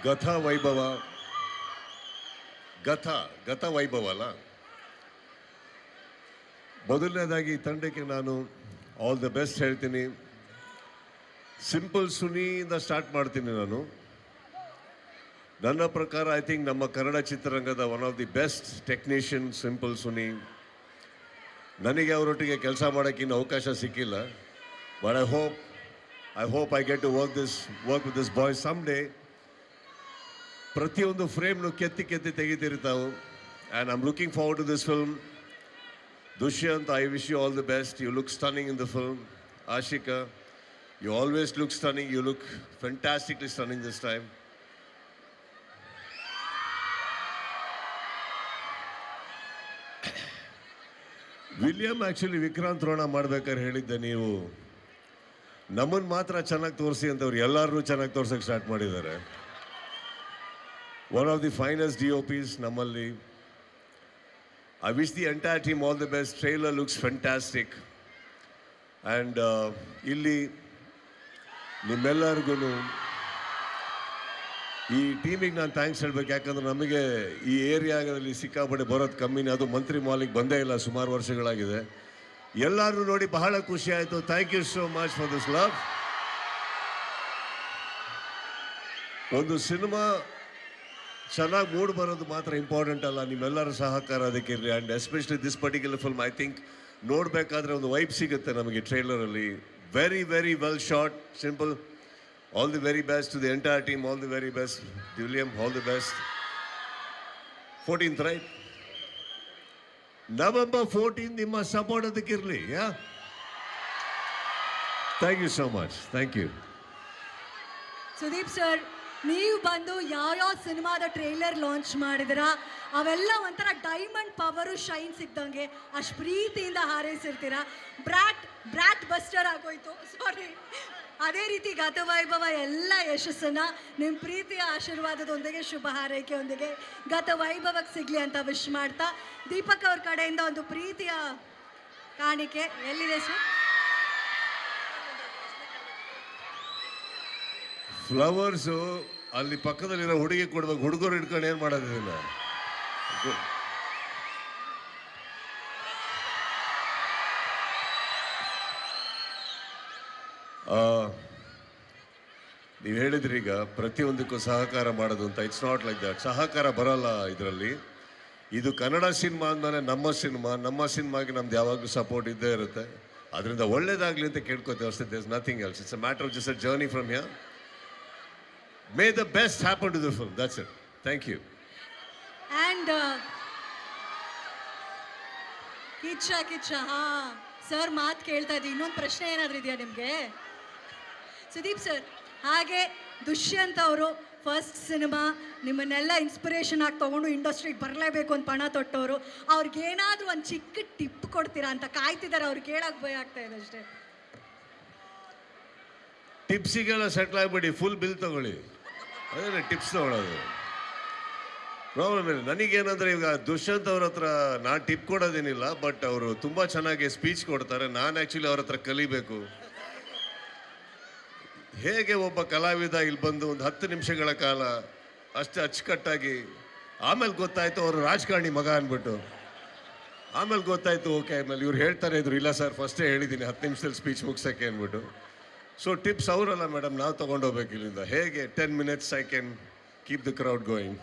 ಗಥ ವೈಭವ ಗಥ ಗತ ವೈಭವ ಅಲ್ಲ. ಮೊದಲನೇದಾಗಿ ತಂಡಕ್ಕೆ ನಾನು ಆಲ್ ದ ಬೆಸ್ಟ್ ಹೇಳ್ತೀನಿ. ಸಿಂಪಲ್ ಸುನಿಯಿಂದ ಸ್ಟಾರ್ಟ್ ಮಾಡ್ತೀನಿ ನಾನು. ನನ್ನ ಪ್ರಕಾರ ಐ ಥಿಂಕ್ ನಮ್ಮ ಕನ್ನಡ ಚಿತ್ರರಂಗದ one of the best technician Simple Suni. ನನಗೆ ಅವರೊಟ್ಟಿಗೆ ಕೆಲಸ ಮಾಡೋಕ್ಕೆ ಇನ್ನೂ ಅವಕಾಶ ಸಿಕ್ಕಿಲ್ಲ. But I hope I get to work with this boy some day. ಪ್ರತಿಯೊಂದು ಫ್ರೇಮ್ನು ಕೆತ್ತಿ ತೆಗಿತಿರ್ತಾವೆ. And I am looking forward to this film. Dushyant, I wish you all the best. You look stunning in the film. Ashika, you always look stunning. You look fantastically stunning this time. William actually Vikrant Rona ಮಾಡ್ಬೇಕಾದ್ರೆ ಹೇಳಿದ್ದೆ, ನೀವು ನಮ್ಮನ್ನು ಮಾತ್ರ ಚೆನ್ನಾಗಿ ತೋರಿಸಿ ಅಂತವ್ರು ಎಲ್ಲರೂ ಚೆನ್ನಾಗಿ ತೋರ್ಸೋಕ್ಕೆ ಸ್ಟಾರ್ಟ್ ಮಾಡಿದ್ದಾರೆ. One of the finest DOPs ನಮ್ಮಲ್ಲಿ. I wish the entire team all the best. Trailer looks fantastic. And ಇಲ್ಲಿ ನಿಮ್ಮೆಲ್ಲರಿಗೂ ಈ ಟೀಮಿಗೆ ನಾನು ಥ್ಯಾಂಕ್ಸ್ ಹೇಳ್ಬೇಕು. ಯಾಕಂದ್ರೆ ನಮಗೆ ಈ ಏರಿಯಾದಲ್ಲಿ ಸಿಕ್ಕಾಪಟ್ಟೆ ಬರೋದು ಕಮ್ಮಿನೇ. ಅದು ಮಂತ್ರಿ ಮಾಲಿಗೆ ಬಂದೇ ಇಲ್ಲ, ಸುಮಾರು ವರ್ಷಗಳಾಗಿದೆ. ಎಲ್ಲರೂ ನೋಡಿ ಬಹಳ ಖುಷಿ ಆಯಿತು. Thank you so much for this love. ಒಂದು ಸಿನಿಮಾ ಚೆನ್ನಾಗಿ ಮೂಡ್ ಬರೋದು ಮಾತ್ರ ಇಂಪಾರ್ಟೆಂಟ್ ಅಲ್ಲ, ನಿಮ್ಮೆಲ್ಲರ ಸಹಕಾರ ಅದಕ್ಕಿರಲಿ. And especially this particular film I think ನೋಡಬೇಕಾದ್ರೆ ಒಂದು ವೈಬ್ ಸಿಗುತ್ತೆ ನಮಗೆ ಟ್ರೈಲರಲ್ಲಿ. Very very well shot, Simple. All the very best to the entire team. All the very best William, all the best. 14th right, November 14 ನಿಮ್ಮ support ಅದಕ್ಕಿರಲಿ. Thank you so much. Thank you. Sudeep sir, ನೀವು ಬಂದು ಯಾವ್ಯಾವ ಸಿನಿಮಾದ trailer launch ಮಾಡಿದಿರಾ ಅವೆಲ್ಲ ಒಂಥರ diamond power shine ಸಿಕ್ದಂಗೆ ಅಷ್ಟು ಪ್ರೀತಿಯಿಂದ ಹಾರೈಸಿರ್ತೀರ. ಬ್ರಾಟ್ ಬಸ್ಟರ್ ಆಗೋಯ್ತು, ಸಾರಿ. ಅದೇ ರೀತಿ ಗತವೈಭವ ಎಲ್ಲ ಯಶಸ್ಸನ್ನು ನಿಮ್ಮ ಪ್ರೀತಿಯ ಆಶೀರ್ವಾದದೊಂದಿಗೆ, ಶುಭ ಹಾರೈಕೆಯೊಂದಿಗೆ ಗತವೈಭವಕ್ಕೆ ಸಿಗಲಿ ಅಂತ ವಿಶ್ ಮಾಡ್ತಾ, ದೀಪಕ್ ಅವ್ರ ಕಡೆಯಿಂದ ಒಂದು ಪ್ರೀತಿಯ ಕಾಣಿಕೆ ಎಲ್ಲಿದೆ ಸರ್? ಫ್ಲವರ್ಸು ಅಲ್ಲಿ ಪಕ್ಕದಲ್ಲಿರೋ ಹುಡುಗಿ ಕೊಡ್ಬೇಕು. ಹುಡುಗರು ಹಿಡ್ಕೊಂಡು ಏನು ಮಾಡೋದಿಲ್ಲ. ನೀವು ಹೇಳಿದ್ರಿ ಈಗ ಪ್ರತಿಯೊಂದಕ್ಕೂ ಸಹಕಾರ ಮಾಡೋದು ಅಂತ. It's not like that. ಸಹಕಾರ ಬರೋಲ್ಲ ಇದರಲ್ಲಿ. ಇದು ಕನ್ನಡ ಸಿನಿಮಾ ಅಂದಮೇಲೆ ನಮ್ಮ ಸಿನಿಮಾಗೆ ನಮ್ದು ಯಾವಾಗಲೂ ಸಪೋರ್ಟ್ ಇದ್ದೇ ಇರುತ್ತೆ. ಅದರಿಂದ ಒಳ್ಳೇದಾಗಲಿ ಅಂತ ಕೇಳ್ಕೊತೇವೆ ಅಷ್ಟೇ. There is nothing else. It's a matter of just a journey from here. May the best happen to the film. That's it. Thank you. And Kichcha sir ಮಾತು ಕೇಳ್ತಾ ಇದ್ದೀವಿ. ಇನ್ನೊಂದು ಪ್ರಶ್ನೆ ಏನಾದರೂ ಇದೆಯಾ ನಿಮಗೆ ಸುದೀಪ್ ಸರ್? ಹಾಗೆ ದುಷ್ಯಂತ್ ಅವರು ಫಸ್ಟ್ ಸಿನಿಮಾ ನಿಮ್ಮನ್ನೆಲ್ಲ ಇನ್ಸ್ಪಿರೇಷನ್ ಆಗಿ ತೊಗೊಂಡು ಇಂಡಸ್ಟ್ರಿಗೆ ಬರಲೇಬೇಕು ಅಂತ ಪಣ ತೊಟ್ಟವರು. ಅವ್ರಿಗೇನಾದರೂ ಒಂದು ಚಿಕ್ಕ ಟಿಪ್ ಕೊಡ್ತೀರಾ ಅಂತ ಕಾಯ್ತಿದ್ದಾರೆ. ಅವ್ರಿಗೆ ಕೇಳೋಕ್ಕೆ ಭಯ ಆಗ್ತಾ ಇದೆ ಅಷ್ಟೇ. ಟಿಪ್ಸಿಗೆಲ್ಲ ಸೆಟ್ಲ್ ಆಗಿಬಿಡಿ, ಫುಲ್ ಬಿಲ್ ತಗೊಳ್ಳಿ. ಅದೇ ಟಿಪ್ಸ್ ತಗೊಳ್ಳೋದು. ಪ್ರಾಬ್ಲಮ್ ಇಲ್ಲ. ನನಗೇನಂದರೆ ಈಗ ದುಷ್ಯಂತ್ ಅವ್ರ ಹತ್ರ ನಾನು ಟಿಪ್ ಕೊಡೋದೇನಿಲ್ಲ, ಬಟ್ ಅವರು ತುಂಬ ಚೆನ್ನಾಗಿ ಸ್ಪೀಚ್ ಕೊಡ್ತಾರೆ. ನಾನು ಆ್ಯಕ್ಚುಲಿ ಅವ್ರ ಹತ್ರ ಕಲಿಬೇಕು. ಹೇಗೆ ಒಬ್ಬ ಕಲಾವಿದ ಇಲ್ಲಿ ಬಂದು ಒಂದು 10 ನಿಮಿಷಗಳ ಕಾಲ ಅಷ್ಟು ಅಚ್ಚುಕಟ್ಟಾಗಿ, ಆಮೇಲೆ ಗೊತ್ತಾಯಿತು ಅವರು ರಾಜಕಾರಣಿ ಮಗ ಅಂದ್ಬಿಟ್ಟು. ಆಮೇಲೆ ಗೊತ್ತಾಯಿತು ಓಕೆ. ಆಮೇಲೆ ಇವ್ರು ಹೇಳ್ತಾರೆ ಇದ್ರು, ಇಲ್ಲ ಸರ್ ಫಸ್ಟೇ ಹೇಳಿದ್ದೀನಿ 10 ನಿಮಿಷದಲ್ಲಿ ಸ್ಪೀಚ್ ಮುಗ್ಸೋಕ್ಕೆ ಅಂದ್ಬಿಟ್ಟು. ಸೊ ಟಿಪ್ಸ್ ಅವರಲ್ಲ ಮೇಡಮ್, ನಾವು ತೊಗೊಂಡೋಗ್ಬೇಕು ಇಲ್ಲಿಂದ. ಹೇಗೆ 10 minutes I can keep the crowd going.